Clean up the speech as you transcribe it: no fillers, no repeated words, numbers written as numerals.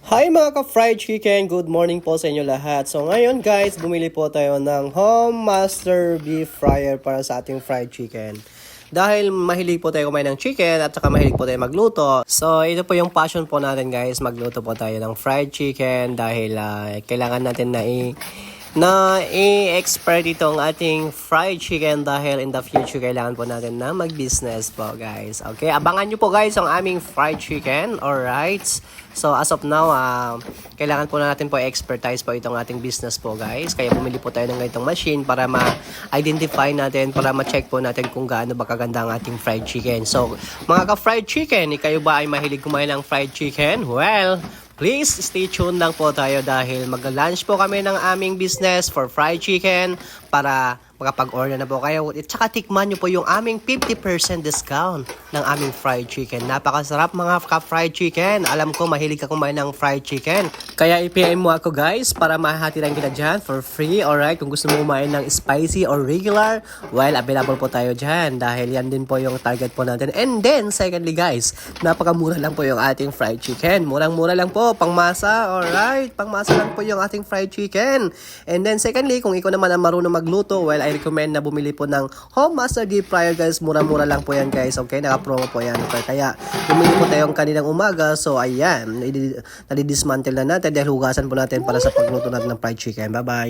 Hi mga ka-fried chicken! Good morning po sa inyo lahat. So ngayon guys, bumili po tayo ng Home Master Beef Fryer para sa ating fried chicken. Dahil mahilig po tayo kumain ng chicken at saka mahilig po tayo magluto. So ito po yung passion po natin guys, magluto po tayo ng fried chicken dahil kailangan natin na i-expert itong ating fried chicken dahil in the future kailangan po natin na mag-business po guys. Okay, abangan nyo po guys ang aming fried chicken. Alright. So as of now, kailangan po natin po expertise po itong ating business po guys. Kaya bumili po tayo ng ganitong machine para ma-identify natin, para ma-check po natin kung gaano ba kaganda ang ating fried chicken. So mga ka-fried chicken, kayo ba ay mahilig kumain ng fried chicken? Well, please stay tuned lang po tayo dahil mag-lunch po kami ng aming business for fried chicken para makapag-order na po kayo. At saka tikman nyo po yung aming 50% discount ng aming fried chicken. Napakasarap mga ka-fried chicken. Alam ko mahilig ka kumain ng fried chicken. Kaya i-PM mo ako guys para mahatiran kita dyan for free. Alright, kung gusto mo kumain ng spicy or regular, well, available po tayo dyan dahil yan din po yung target po natin. And then, secondly guys, napakamura lang po yung ating fried chicken. Murang-mura lang po, pangmasa. Alright, pangmasa lang po yung ating fried chicken. And then secondly, kung ikaw naman ang marunong magluto, well, I recommend na bumili po ng Home Master Beef Fryer guys. Mura-mura lang po yan guys. Okay, naka-promo po yan. Okay, kaya bumili po tayong kaninang umaga. So ayan, nalidismantle na natin dahil hugasan po natin para sa pagluto natin ng fried chicken. Bye-bye!